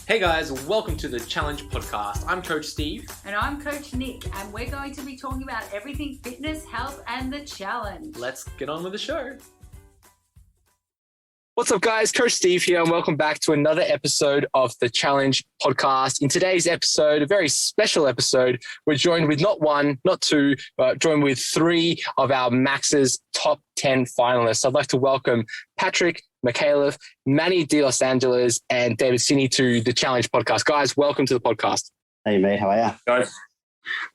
Hey guys, welcome to the Challenge Podcast. I'm Coach Steve. And I'm Coach Nick, and we're going to be talking about everything fitness, health, and the challenge. Let's get on with the show. What's up, guys? Coach Steve here, and welcome back to another episode of the Challenge Podcast. In today's episode, a very special episode, we're joined with not one, not two, but joined with three of our Max's top 10 finalists. I'd like to welcome Patrick, Micallef, Manny de Los Angeles, and David Cini to the Challenge Podcast. Guys, welcome to the podcast. Hey, mate. How are you? Guys,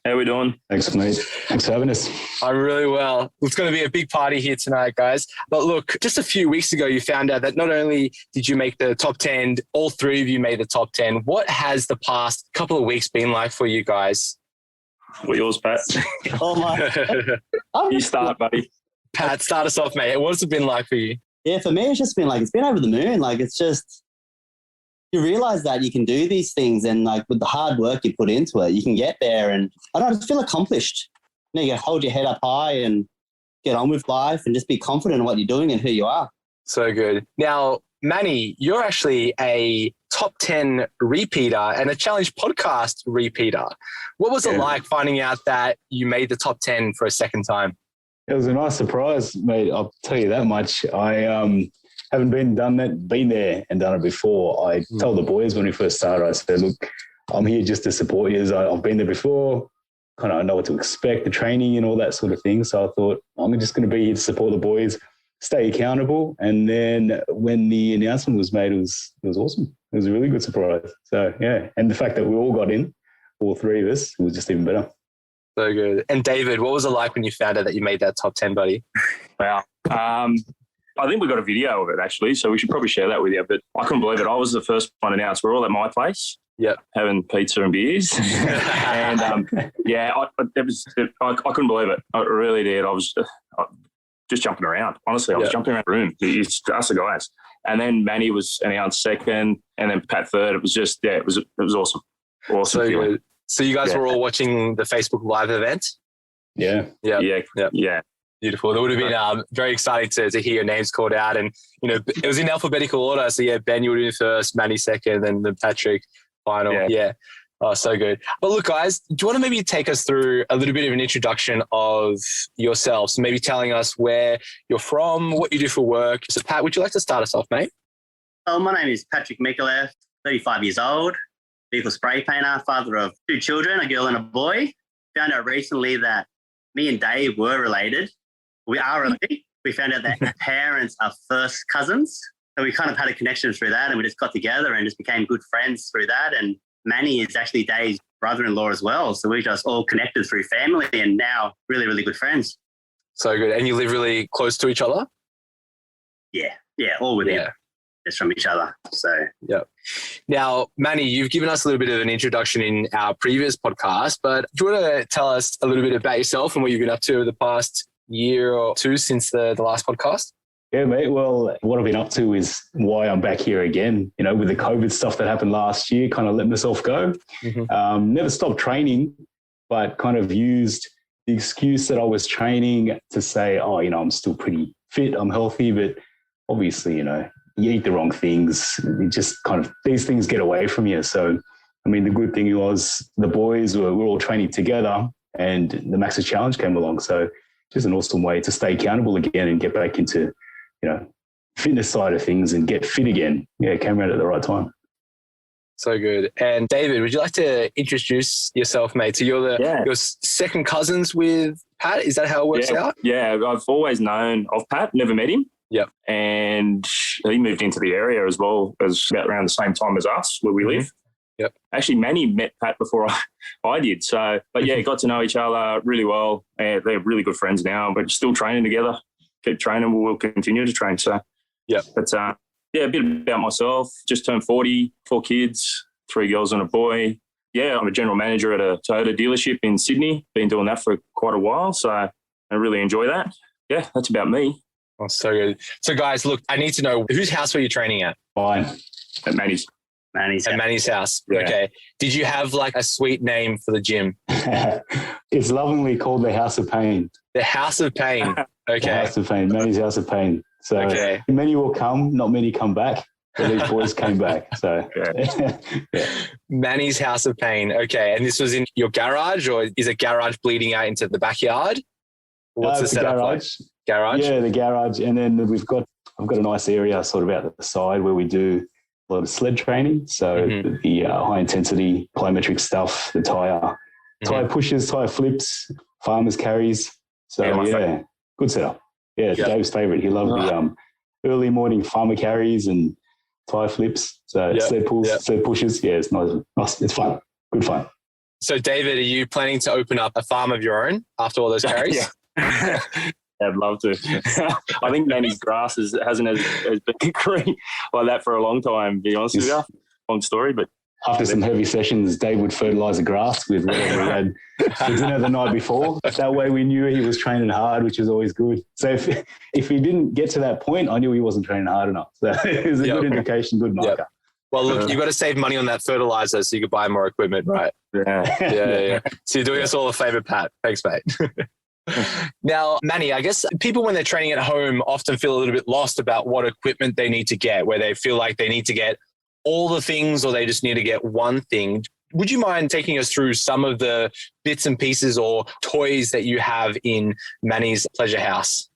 how are we doing? Thanks, mate. Thanks for having us. I'm really well. It's going to be a big party here tonight, guys. But look, just a few weeks ago, you found out that not only did you make the top 10, all three of you made the top 10. What has the past couple of weeks been like for you guys? What yours, Pat? Oh, my. You start, buddy. Pat, start us off, mate. What's it been like for you? Yeah, for me, it's just been like, it's been over the moon. Like, it's just, you realize that you can do these things, and like with the hard work you put into it, you can get there. And I don't know, I just feel accomplished. You know, you hold your head up high and get on with life and just be confident in what you're doing and who you are. So good. Now, Manny, you're actually a top 10 repeater and a Challenge Podcast repeater. What was it like finding out that you made the top 10 for a second time? It was a nice surprise, mate. I'll tell you that much. I haven't been there and done it before. I told the boys when we first started, I said, look, I'm here just to support you. I've been there before, kind of know what to expect, the training and all that sort of thing. So I thought, I'm just going to be here to support the boys, stay accountable. And then when the announcement was made, it was awesome. It was a really good surprise. So, yeah. And the fact that we all got in, all three of us, it was just even better. So good. And David, what was it like when you found out that you made that top 10, buddy? Wow. I think we got a video of it, actually, so we should probably share that with you. But I couldn't believe it. I was the first one announced. We're all at my place, having pizza and beers. And, I couldn't believe it. I really did. I was just jumping around. Honestly, I was jumping around the room. It's us, the guys. And then Manny was announced second, and then Pat third. It was just, it was awesome. Awesome so feeling. Good. So you guys were all watching the Facebook Live event? Yeah. Beautiful. It would have been very exciting to hear your names called out. And, you know, it was in alphabetical order. So, Ben, you would have been first, Manny second, and then Patrick final. Yeah. Oh, so good. But look, guys, do you want to maybe take us through a little bit of an introduction of yourselves? Maybe telling us where you're from, what you do for work. So, Pat, would you like to start us off, mate? My name is Patrick Micallef, 35 years old, vehicle spray painter, father of two children, a girl and a boy. Found out recently that me and Dave were related. We are related. We found out that our parents are first cousins. So we kind of had a connection through that, and we just got together and just became good friends through that. And Manny is actually Dave's brother-in-law as well. So we just all connected through family and now really, really good friends. So good. And you live really close to each other? Yeah, all within just from each other. So Now, Manny, you've given us a little bit of an introduction in our previous podcast, but do you want to tell us a little bit about yourself and what you've been up to over the past year or two since the last podcast? Yeah, mate. Well, what I've been up to is why I'm back here again. You know, with the COVID stuff that happened last year, kind of let myself go. Never stopped training, but kind of used the excuse that I was training to say, I'm still pretty fit, I'm healthy, but obviously, you eat the wrong things. It just kind of, these things get away from you. So, I mean, the good thing was the boys were all training together and the Max's Challenge came along. So just an awesome way to stay accountable again and get back into, fitness side of things and get fit again. Yeah, it came around at the right time. So good. And David, would you like to introduce yourself, mate? So you're second cousins with Pat. Is that how it works out? Yeah, I've always known of Pat, never met him. Yep. And he moved into the area as well as about around the same time as us where we live. Yep. Actually, Manny met Pat before I did. So, but got to know each other really well. They're really good friends now, but still training together. Keep training. We'll continue to train. So, But, a bit about myself. Just turned 40, 4 kids, 3 girls and a boy. Yeah, I'm a general manager at a Toyota dealership in Sydney. Been doing that for quite a while. So I really enjoy that. Yeah, that's about me. Oh, so good. So, guys, look, I need to know, whose house were you training at? Fine. At Manny's. At Manny's house. Yeah. Okay. Did you have like a sweet name for the gym? It's lovingly called the House of Pain. The House of Pain. Okay. The House of Pain. Manny's House of Pain. So many will come, not many come back. these boys came back. So Manny's House of Pain. Okay. And this was in your garage, or is a garage bleeding out into the backyard? What's the setup garage. like? Garage? Yeah, the garage. And then I've got a nice area sort of out the side where we do a lot of sled training. So the high intensity plyometric stuff, the tire pushes, tire flips, farmers carries. So good setup. Yeah, Dave's favourite. He loved the early morning farmer carries and tire flips. So sled pulls, sled pushes. Yeah, it's nice. It's fun. Good fun. So David, are you planning to open up a farm of your own after all those carries? I'd love to. I think Manny's grass hasn't been green like that for a long time, to be honest with you. Long story, but after some heavy sessions, Dave would fertilise the grass with whatever he had for dinner the night before. That way we knew he was training hard, which is always good. So if he didn't get to that point, I knew he wasn't training hard enough. So it was a good indication, good marker. Well, look, you've got to save money on that fertilizer so you can buy more equipment, right? Yeah. So you're doing us all a favour, Pat. Thanks, mate. Now, Manny, I guess people when they're training at home often feel a little bit lost about what equipment they need to get, where they feel like they need to get all the things or they just need to get one thing. Would you mind taking us through some of the bits and pieces or toys that you have in Manny's pleasure house?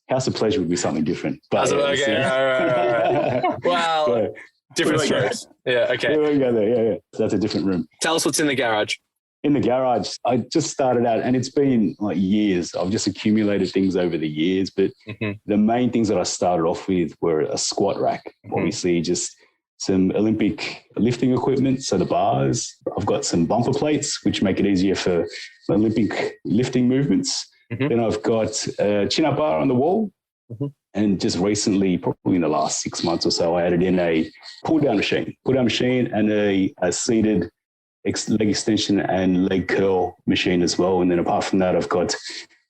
House of Pleasure would be something different. But right. Well, different strokes. Yeah, okay. We won't go there. Yeah. That's a different room. Tell us what's in the garage. In the garage, I just started out, and it's been like years. I've just accumulated things over the years, but the main things that I started off with were a squat rack, obviously just some Olympic lifting equipment, so the bars. I've got some bumper plates, which make it easier for Olympic lifting movements. Then I've got a chin-up bar on the wall. And just recently, probably in the last 6 months or so, I added in a pull-down machine and a seated leg extension and leg curl machine as well. And then apart from that, I've got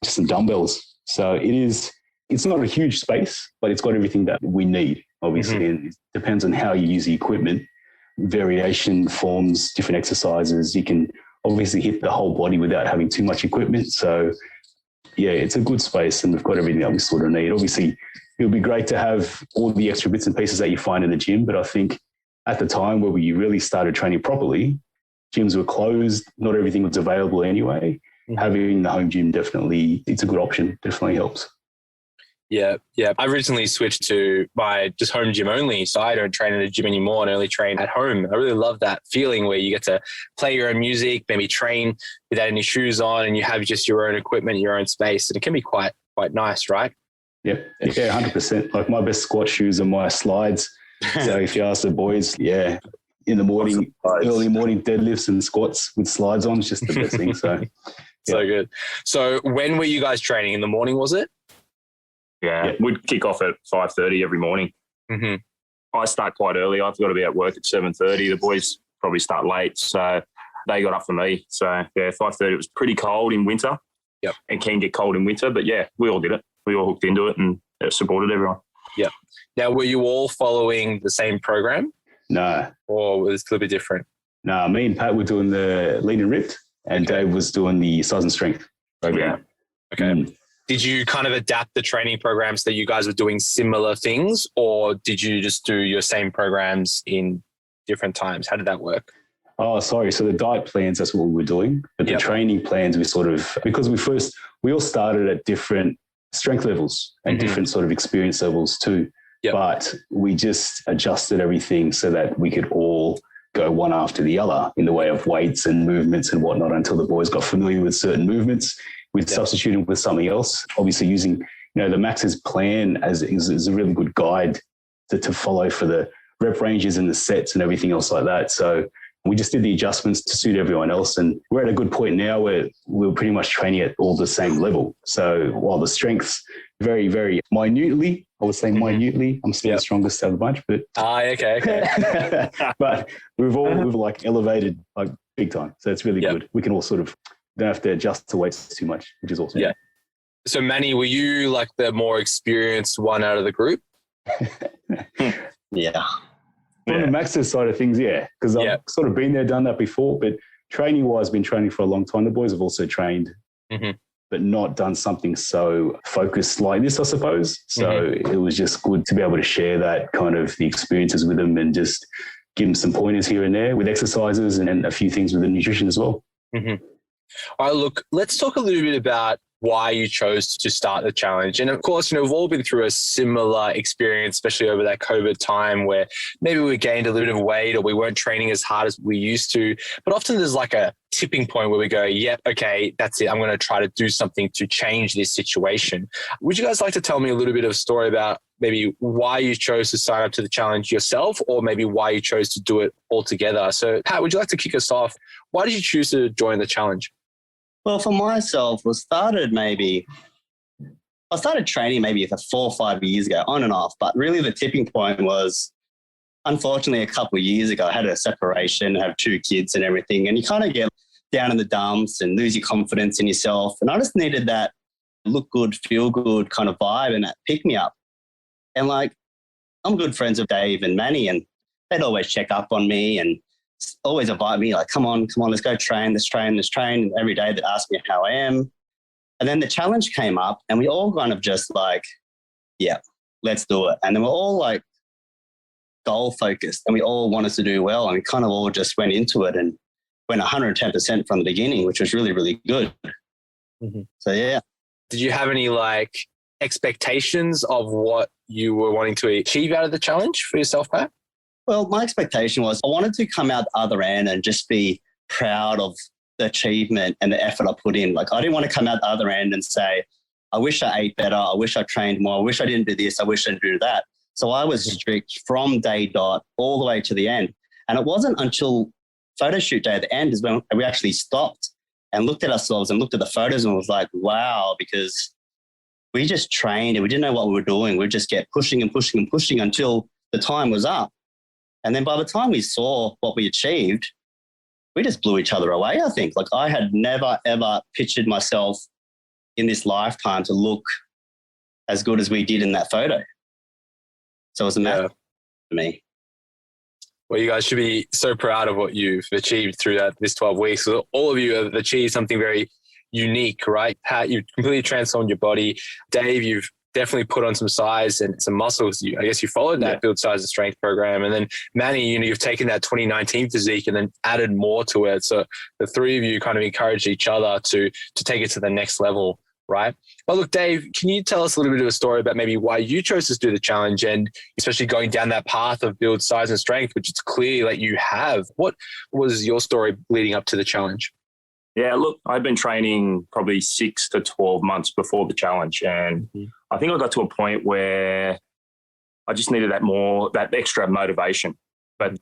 just some dumbbells. So it's not a huge space, but it's got everything that we need, obviously. And it depends on how you use the equipment, variation, forms, different exercises. You can obviously hit the whole body without having too much equipment. So yeah, it's a good space and we've got everything that we sort of need. Obviously, it would be great to have all the extra bits and pieces that you find in the gym. But I think at the time where we really started training properly, gyms were closed, not everything was available anyway. Having the home gym it's a good option, definitely helps. Yeah. I recently switched to my just home gym only, so I don't train in a gym anymore and only train at home. I really love that feeling where you get to play your own music, maybe train without any shoes on, and you have just your own equipment, your own space, and it can be quite nice, right? Yeah, 100%. Like my best squat shoes are my slides. So if you ask the boys, in the morning, early morning deadlifts and squats with slides on, it's just the best thing. So, So good. So when were you guys training? In the morning, was it? Yeah. We'd kick off at 5:30 every morning. I start quite early. I've got to be at work at 7:30. The boys probably start late, so they got up for me. So 5:30. It was pretty cold in winter. And can get cold in winter, but we all did it. We all hooked into it and supported everyone. Now, were you all following the same program? No. Or was it a little bit different? No, me and Pat were doing the lean and ripped, and Dave was doing the size and strength program. Okay. Did you kind of adapt the training programs that you guys were doing similar things, or did you just do your same programs in different times? How did that work? Oh, sorry. So the diet plans, that's what we were doing. But the training plans, we sort of, because we all started at different strength levels and different sort of experience levels too. But we just adjusted everything so that we could all go one after the other in the way of weights and movements and whatnot until the boys got familiar with certain movements. We'd substitute with something else, obviously using, the Max's plan is a really good guide to follow for the rep ranges and the sets and everything else like that. So we just did the adjustments to suit everyone else. And we're at a good point now where we're pretty much training at all the same level. So while the strengths very, very minutely, I would say minutely, I'm still the strongest out of the bunch, but okay. But we've elevated like big time. So it's really good. We can all sort of don't have to adjust to weights too much, which is awesome. Yeah. So Manny, were you like the more experienced one out of the group? On the Max's side of things, because I've sort of been there, done that before, but training-wise, been training for a long time. The boys have also trained, but but not done something so focused like this, I suppose. So it was just good to be able to share that kind of the experiences with them and just give them some pointers here and there with exercises and a few things with the nutrition as well. Mm-hmm. All right, look, let's talk a little bit about why you chose to start the challenge. And of course, we've all been through a similar experience, especially over that COVID time where maybe we gained a little bit of weight or we weren't training as hard as we used to. But often there's like a tipping point where we go, yep, okay, that's it. I'm going to try to do something to change this situation. Would you guys like to tell me a little bit of a story about maybe why you chose to sign up to the challenge yourself, or maybe why you chose to do it all together? So Pat, would you like to kick us off? Why did you choose to join the challenge? Well, for myself, I started training maybe for 4 or 5 years ago, on and off. But really the tipping point was, unfortunately, a couple of years ago, I had a separation, have 2 kids and everything. And you kind of get down in the dumps and lose your confidence in yourself. And I just needed that look good, feel good kind of vibe and that pick me up. And like, I'm good friends with Dave and Manny, and they'd always check up on me and always invite me, like, come on, let's go train, let's train. And every day they'd ask me how I am. And then the challenge came up and we all kind of just like, yeah, let's do it. And then we're all like goal focused and we all wanted to do well. And we kind of all just went into it and went 110% from the beginning, which was really, really good. Mm-hmm. So, yeah. Did you have any like expectations of what you were wanting to achieve out of the challenge for yourself, Pat? Well, my expectation was I wanted to come out the other end and just be proud of the achievement and the effort I put in. Like, I didn't want to come out the other end and say, I wish I ate better. I wish I trained more. I wish I didn't do this. I wish I didn't do that. So I was strict from day dot all the way to the end. And it wasn't until photo shoot day at the end is when we actually stopped and looked at ourselves and looked at the photos and was like, wow, because we just trained and we didn't know what we were doing. We just kept pushing and pushing and pushing until the time was up. And then by the time we saw what we achieved, we just blew each other away, I think. Like, I had never, ever pictured myself in this lifetime to look as good as we did in that photo. So it was a matter for me. Well, you guys should be so proud of what you've achieved through this 12 weeks. So all of you have achieved something very unique, right? Pat, you've completely transformed your body. Dave, you've definitely put on some size and some muscles. I guess you followed that build size and strength program. And then Manny, you've taken that 2019 physique and then added more to it. So the 3 of you kind of encouraged each other to take it to the next level, right? Well, look, Dave, can you tell us a little bit of a story about maybe why you chose to do the challenge and especially going down that path of build size and strength, which it's clear that you have. What was your story leading up to the challenge? Yeah, look, I'd been training probably 6 to 12 months before the challenge. And I think I got to a point where I just needed that extra motivation. But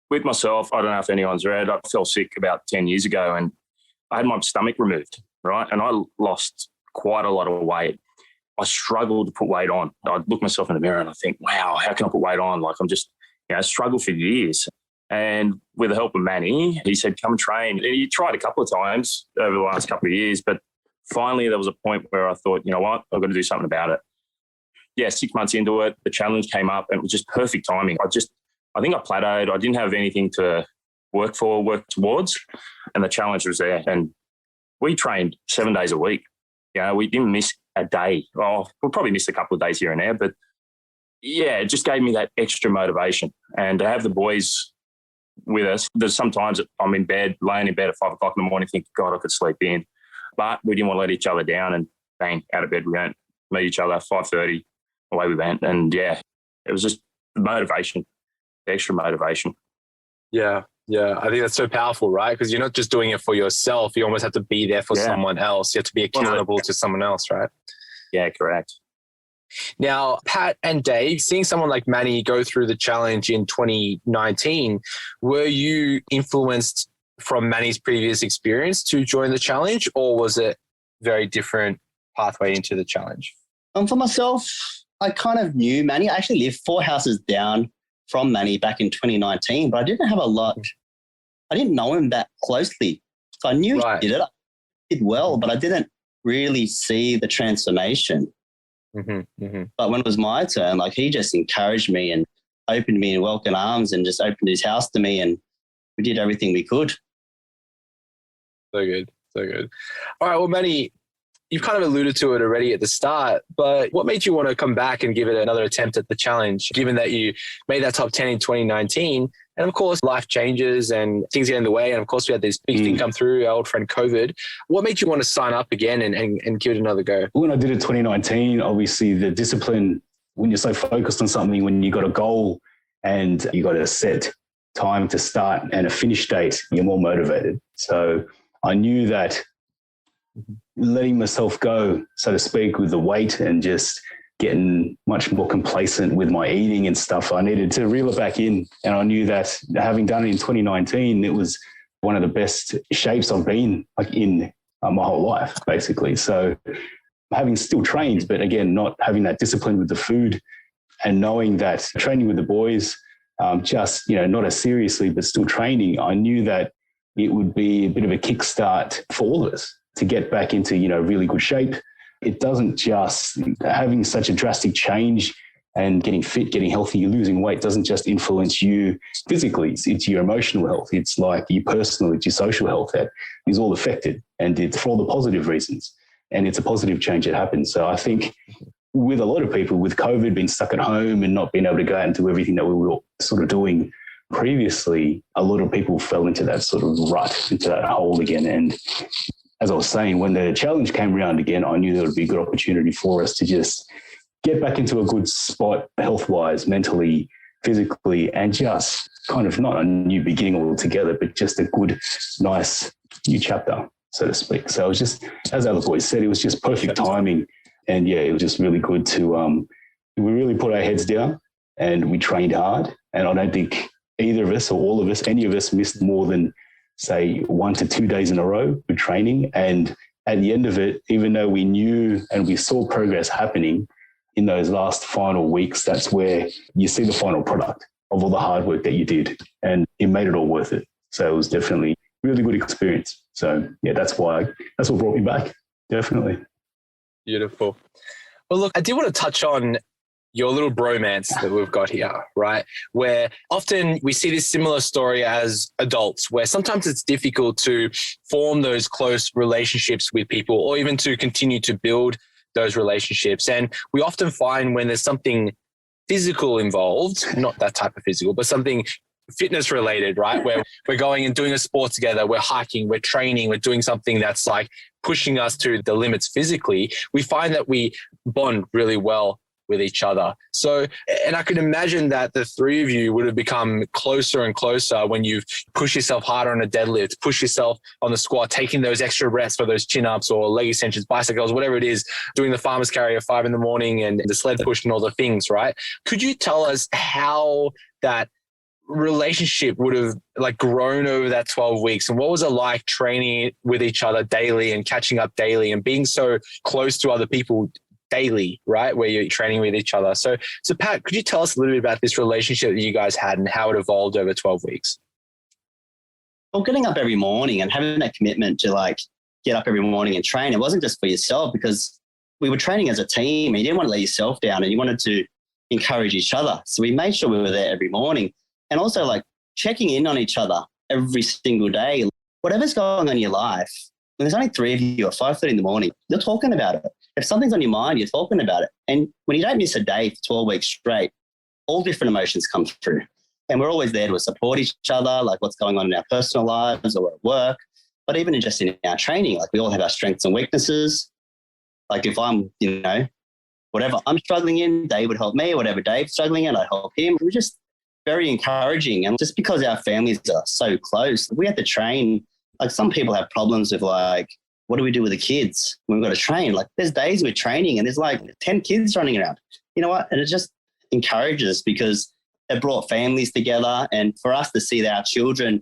with myself, I don't know if anyone's read, I fell sick about 10 years ago and I had my stomach removed, right? And I lost quite a lot of weight. I struggled to put weight on. I'd look myself in the mirror and I think, wow, how can I put weight on? Like, I'm just, struggled for years. And with the help of Manny, he said, come train. And he tried a couple of times over the last couple of years, but finally there was a point where I thought, you know what, I've got to do something about it. Yeah, 6 months into it, the challenge came up and it was just perfect timing. I think I plateaued. I didn't have anything to work towards, and the challenge was there. And we trained 7 days a week. We didn't miss a day. Oh, we'll probably miss a couple of days here and there, but yeah, it just gave me that extra motivation. And to have the boys with us, there's sometimes I'm laying in bed at 5 o'clock in the morning thinking, God, I could sleep in. But we didn't want to let each other down, and bang, out of bed we went, meet each other, 5:30, away we went. And yeah, it was just the motivation, the extra motivation. Yeah. I think that's so powerful, right? Because you're not just doing it for yourself. You almost have to be there for someone else. You have to be accountable to someone else, right? Yeah, correct. Now, Pat and Dave, seeing someone like Manny go through the challenge in 2019, were you influenced from Manny's previous experience to join the challenge, or was it very different pathway into the challenge? For myself, I kind of knew Manny. I actually lived 4 houses down from Manny back in 2019, but I didn't have a lot. I didn't know him that closely. So I knew he did it. I did well, but I didn't really see the transformation. But when it was my turn, like, he just encouraged me and opened me in welcome arms and just opened his house to me, and we did everything we could. So good. All right, well, Manny, you've kind of alluded to it already at the start, but what made you want to come back and give it another attempt at the challenge, given that you made that top 10 in 2019? And of course, life changes and things get in the way. And of course, we had this big thing come through, our old friend COVID. What made you want to sign up again and give it another go? When I did it 2019, obviously the discipline, when you're so focused on something, when you got a goal and you got a set time to start and a finish date, you're more motivated. So I knew that letting myself go, so to speak, with the weight and just getting much more complacent with my eating and stuff, I needed to reel it back in. And I knew that having done it in 2019, it was one of the best shapes I've been like in my whole life, basically. So having still trained, but again, not having that discipline with the food and knowing that training with the boys, just, not as seriously, but still training, I knew that it would be a bit of a kickstart for all of us to get back into, really good shape. It doesn't just, having such a drastic change and getting fit, getting healthy, losing weight doesn't just influence you physically. It's your emotional health. It's like your personal, it's your social health that is all affected, and it's for all the positive reasons. And it's a positive change that happens. So I think with a lot of people with COVID being stuck at home and not being able to go out and do everything that we were sort of doing previously, a lot of people fell into that sort of rut, into that hole again. And as I was saying, when the challenge came around again, I knew there would be a good opportunity for us to just get back into a good spot health-wise, mentally, physically, and just kind of not a new beginning altogether, but just a good, nice new chapter, so to speak. So it was just, as other boys said, it was just perfect timing. And yeah, it was just really good to, we really put our heads down and we trained hard. And I don't think either of us or all of us, any of us missed more than, say, 1 to 2 days in a row with training. And at the end of it, even though we knew and we saw progress happening in those last final weeks, that's where you see the final product of all the hard work that you did. And it made it all worth it. So it was definitely a really good experience. So yeah, that's what brought me back. Definitely. Beautiful. Well, look, I did want to touch on your little bromance that we've got here, right? Where often we see this similar story as adults, where sometimes it's difficult to form those close relationships with people or even to continue to build those relationships. And we often find when there's something physical involved, not that type of physical, but something fitness related, right? Where we're going and doing a sport together, we're hiking, we're training, we're doing something that's like pushing us to the limits physically, we find that we bond really well with each other. So, and I can imagine that the three of you would have become closer and closer when you've pushed yourself harder on a deadlift, push yourself on the squat, taking those extra reps for those chin-ups or leg extensions, bicycles, whatever it is, doing the farmer's carry at 5 a.m. and the sled push and all the things, right? Could you tell us how that relationship would have like grown over that 12 weeks, and what was it like training with each other daily and catching up daily and being so close to other people daily, right? Where you're training with each other. So Pat, could you tell us a little bit about this relationship that you guys had and how it evolved over 12 weeks? Well, getting up every morning and having that commitment to like get up every morning and train, it wasn't just for yourself, because we were training as a team and you didn't want to let yourself down and you wanted to encourage each other. So we made sure we were there every morning, and also like checking in on each other every single day. Whatever's going on in your life, when there's only 3 of you at 5:30 in the morning, you're talking about it. If something's on your mind, you're talking about it. And when you don't miss a day for 12 weeks straight, all different emotions come through. And we're always there to support each other, like what's going on in our personal lives or at work, but even just in our training, like we all have our strengths and weaknesses. Like if I'm, whatever I'm struggling in, Dave would help me. Whatever Dave's struggling in, I'd help him. We're just very encouraging. And just because our families are so close, we have to train. Like some people have problems with like, what do we do with the kids when we've got to train? Like there's days we're training and there's like 10 kids running around. You know what? And it just encourages because it brought families together, and for us to see that our children,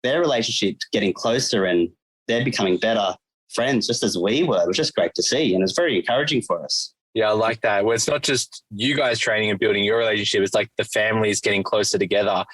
their relationships getting closer and they're becoming better friends just as we were, it was just great to see. And it's very encouraging for us. Yeah, I like that. Well, it's not just you guys training and building your relationship. It's like the families getting closer together.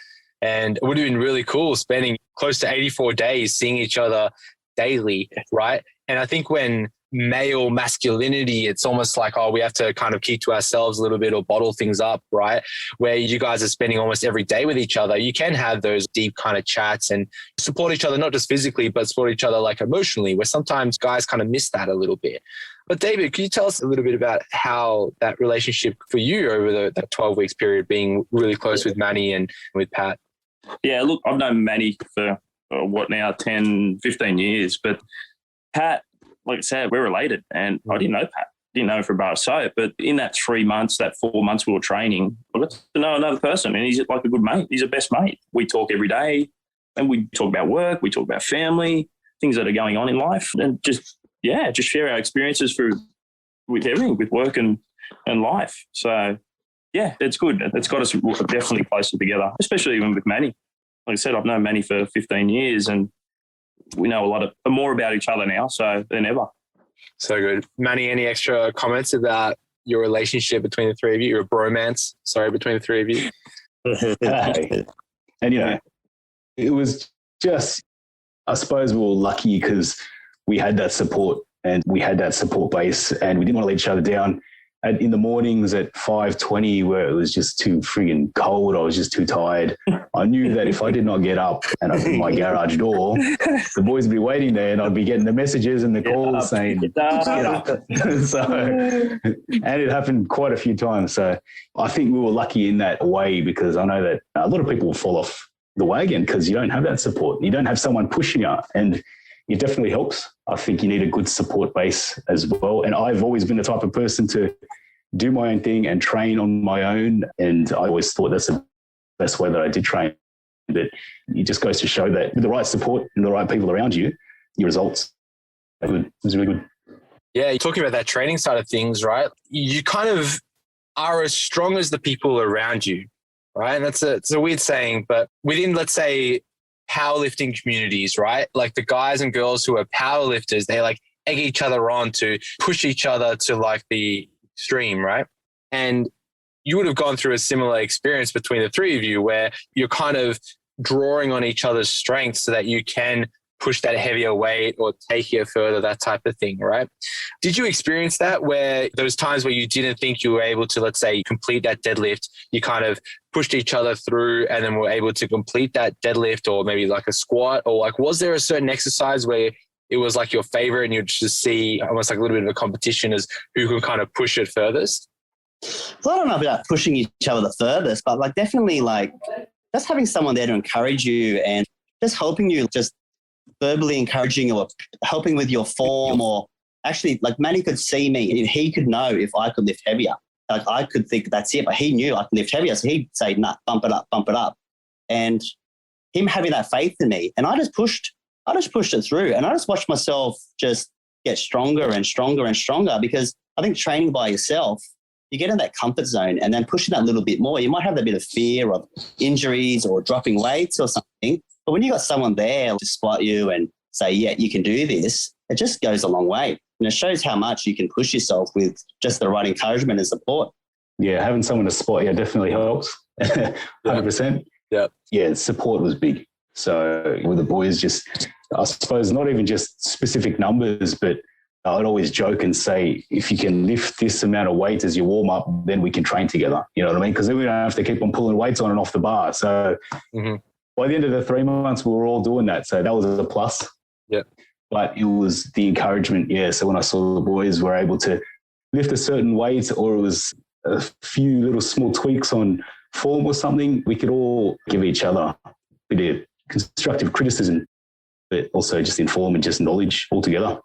And it would have been really cool spending close to 84 days seeing each other daily, right? And I think when male masculinity. It's almost like, oh, we have to kind of keep to ourselves a little bit or bottle things up, right? Where you guys are spending almost every day with each other. You can have those deep kind of chats and support each other, not just physically, but support each other like emotionally, where sometimes guys kind of miss that a little bit. But David, can you tell us a little bit about how that relationship for you over that 12 weeks period, being really close with Manny and with Pat? Yeah, look, I've known Manny for 10-15 years, but Pat, like I said, we're related, and I didn't know Pat, didn't know him for a bar so, but in that 3 months, that 4 months we were training, I got to know another person, and he's like a good mate. He's a best mate. We talk every day, and we talk about work, we talk about family, things that are going on in life, and just share our experiences with everything, with work and life. So, yeah, it's good. It's got us definitely closer together, especially even with Manny. Like I said, I've known Manny for 15 years, and we know more about each other now than ever. So good. Manny, any extra comments about your relationship between the three of you, your bromance, between the three of you? And, it was just, I suppose we were lucky because we had that support and we had that support base, and we didn't want to let each other down. And in the mornings at 5:20, where it was just too frigging cold, I was just too tired. I knew that if I did not get up and open my garage door, the boys would be waiting there, and I'd be getting the messages and the calls saying, get up. And it happened quite a few times. So I think we were lucky in that way, because I know that a lot of people will fall off the wagon because you don't have that support. You don't have someone pushing you, and it definitely helps. I think you need a good support base as well. And I've always been the type of person to do my own thing and train on my own. And I always thought that's the best way that I did train. But it just goes to show that with the right support and the right people around you, your results are good. It was really good. Yeah, you're talking about that training side of things, right? You kind of are as strong as the people around you, right? And it's a weird saying, but within, let's say, powerlifting communities, right? Like the guys and girls who are powerlifters, they like egg each other on to push each other to like the extreme, right? And you would have gone through a similar experience between the three of you, where you're kind of drawing on each other's strengths so that you can push that heavier weight or take it further, that type of thing, right? Did you experience that, where those times where you didn't think you were able to, let's say, complete that deadlift, you kind of pushed each other through and then were able to complete that deadlift, or maybe like a squat, or like, was there a certain exercise where it was like your favorite and you'd just see almost like a little bit of a competition as who can kind of push it furthest? Well, I don't know about pushing each other the furthest, but like definitely like just having someone there to encourage you and just helping you, just verbally encouraging or helping with your form, or actually like Manny could see me and he could know if I could lift heavier. Like I could think that's it, but he knew I could lift heavier. So he'd say, nah, bump it up. And him having that faith in me, and I just pushed it through, and I just watched myself just get stronger and stronger and stronger, because I think training by yourself, you get in that comfort zone, and then pushing that little bit more, you might have a bit of fear of injuries or dropping weights or something. But when you got someone there to spot you and say, yeah, you can do this, it just goes a long way. And it shows how much you can push yourself with just the right encouragement and support. Yeah, having someone to spot you definitely helps. 100%. Yeah, support was big. So with the boys, just, I suppose, not even just specific numbers, but I'd always joke and say, if you can lift this amount of weight as your warm up, then we can train together. You know what I mean? Because then we don't have to keep on pulling weights on and off the bar. So by the end of the 3 months, we were all doing that. So that was a plus. Yeah. But it was the encouragement. Yeah. So when I saw the boys were able to lift a certain weight, or it was a few little small tweaks on form or something, we could all give each other a bit of constructive criticism, but also just inform and just knowledge altogether.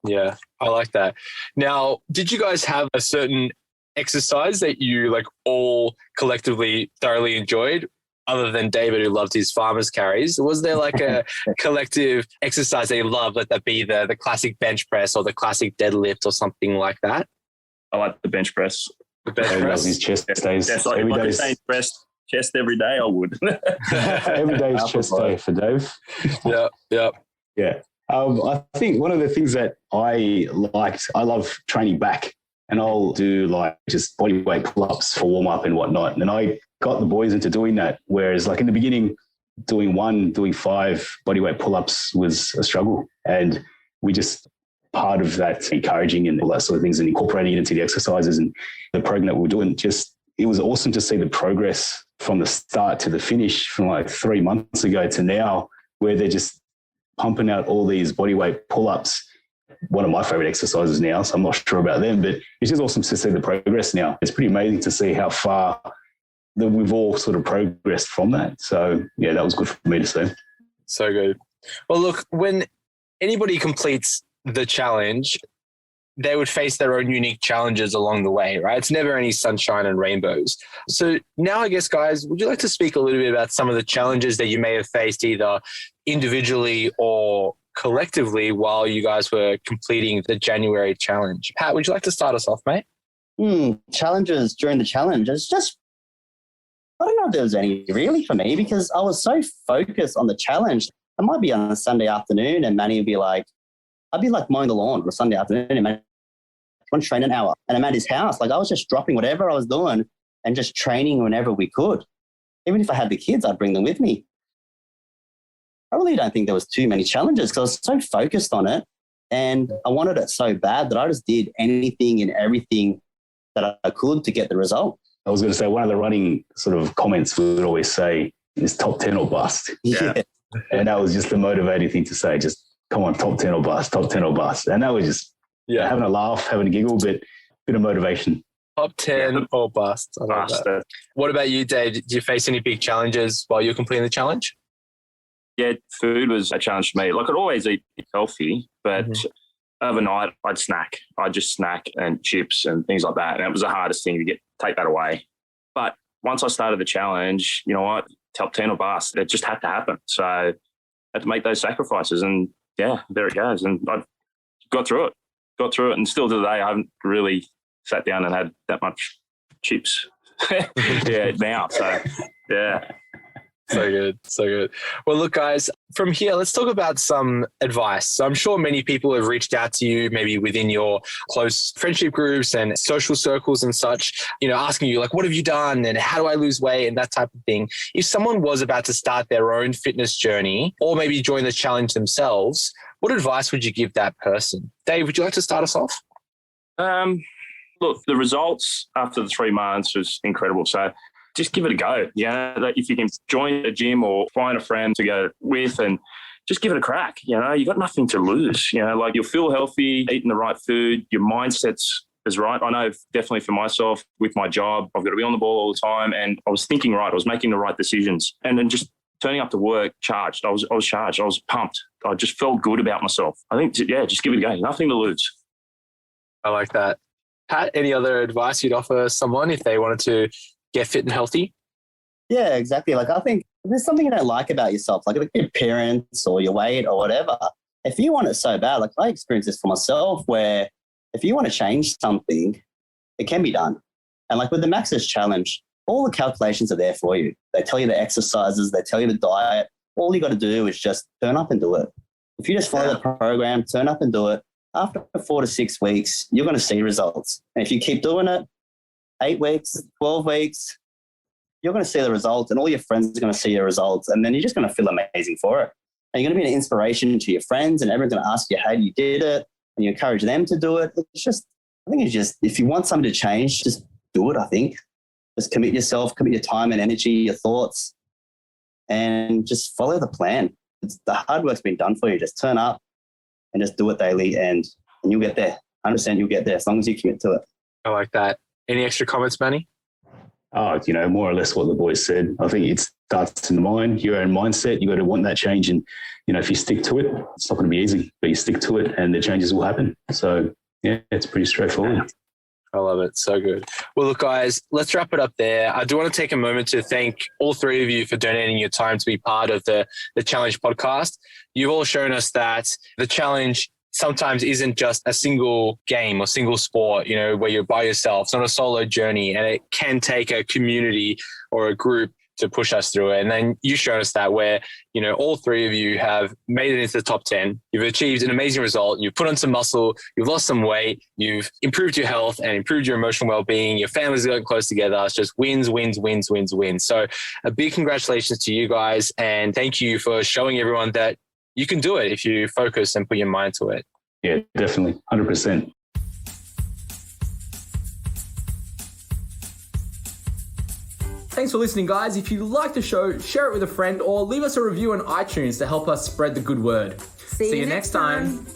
Yeah, I like that. Now, did you guys have a certain exercise that you like all collectively thoroughly enjoyed, other than David, who loved his farmer's carries? Was there like a collective exercise that you loved? Let that be the classic bench press or the classic deadlift or something like that? I like the bench press. The bench press? His chest days. That's like, if I could say press chest every day, I would. Every day is chest day for Dave. Yeah. I think one of the things that I love training back, and I'll do like just body weight pull-ups for warm-up and whatnot. And I got the boys into doing that, whereas like in the beginning, doing 5 body weight pull-ups was a struggle. And we just part of that encouraging and all that sort of things and incorporating it into the exercises and the program that we were doing. Just, it was awesome to see the progress from the start to the finish from like 3 months ago to now, where they're just pumping out all these bodyweight pull-ups. One of my favorite exercises now, so I'm not sure about them, but it's just awesome to see the progress now. It's pretty amazing to see how far that we've all sort of progressed from that. So yeah, that was good for me to see. So good. Well, look, when anybody completes the challenge, they would face their own unique challenges along the way, right? It's never any sunshine and rainbows. So now I guess, guys, would you like to speak a little bit about some of the challenges that you may have faced either individually or collectively while you guys were completing the January challenge? Pat, would you like to start us off, mate? Challenges during the challenge. It's just, I don't know if there was any really for me because I was so focused on the challenge. It might be on a Sunday afternoon and Manny would be like, I'd be like mowing the lawn on a Sunday afternoon and Manny want to train an hour. And I'm at his house. Like I was just dropping whatever I was doing and just training whenever we could. Even if I had the kids, I'd bring them with me. I really don't think there was too many challenges because I was so focused on it and I wanted it so bad that I just did anything and everything that I could to get the result. I was going to say, one of the running sort of comments we would always say is top 10 or bust. Yeah. And that was just the motivating thing to say, just come on, top 10 or bust, top 10 or bust. And that was just having a laugh, having a giggle, but a bit of motivation. Top 10 or bust. I love that. What about you, Dave? Did you face any big challenges while you're completing the challenge? Yeah, food was a challenge for me. Like I'd always eat healthy, but overnight I'd snack. I'd just snack and chips and things like that. And it was the hardest thing to take that away. But once I started the challenge, you know what, top 10 or bust, it just had to happen. So I had to make those sacrifices and yeah, there it goes. And I got through it. And still to today, I haven't really sat down and had that much chips now. So yeah. So good. Well, look, guys, from here, let's talk about some advice. So I'm sure many people have reached out to you, maybe within your close friendship groups and social circles and such, asking you like, what have you done? And how do I lose weight? And that type of thing. If someone was about to start their own fitness journey or maybe join the challenge themselves, what advice would you give that person? Dave, would you like to start us off? Look, the results after the 3 months was incredible. So just give it a go. If you can join a gym or find a friend to go with and just give it a crack. You've got nothing to lose. Like you'll feel healthy, eating the right food, your mindset's is right. I know definitely for myself with my job, I've got to be on the ball all the time. And I was thinking right. I was making the right decisions. And then just turning up to work charged. I was charged. I was pumped. I just felt good about myself. I think, just give it a go. Nothing to lose. I like that. Pat, any other advice you'd offer someone if they wanted to get fit and healthy? Yeah, exactly. Like I think if there's something you don't like about yourself, like your appearance or your weight or whatever, if you want it so bad, like I experienced this for myself where if you want to change something, it can be done. And like with the Max's challenge, all the calculations are there for you. They tell you the exercises, they tell you the diet. All you got to do is just turn up and do it. If you just follow the program, turn up and do it, after 4 to 6 weeks, you're going to see results. And if you keep doing it, 8 weeks, 12 weeks, you're going to see the results and all your friends are going to see your results. And then you're just going to feel amazing for it. And you're going to be an inspiration to your friends and everyone's going to ask you how you did it and you encourage them to do it. I think if you want something to change, just do it, I think. Just commit yourself, commit your time and energy, your thoughts, and just follow the plan. The hard work's been done for you. Just turn up and just do it daily and you'll get there. 100% you'll get there as long as you commit to it. I like that. Any extra comments, Manny? Oh, more or less what the boys said. I think it starts in the mind, your own mindset. You got to want that change. And, if you stick to it, it's not going to be easy, but you stick to it and the changes will happen. So, yeah, it's pretty straightforward. I love it. So good. Well, look, guys, let's wrap it up there. I do want to take a moment to thank all three of you for donating your time to be part of the Challenge podcast. You've all shown us that the challenge sometimes isn't just a single game or single sport, where you're by yourself. It's not a solo journey, and it can take a community or a group to push us through it. And then you showed us that where, all three of you have made it into the top 10. You've achieved an amazing result. You've put on some muscle. You've lost some weight. You've improved your health and improved your emotional well-being. Your family's gotten close together. It's just wins. So a big congratulations to you guys. And thank you for showing everyone that you can do it if you focus and put your mind to it. Yeah, definitely. 100%. Thanks for listening, guys. If you like the show, share it with a friend or leave us a review on iTunes to help us spread the good word. See you next time.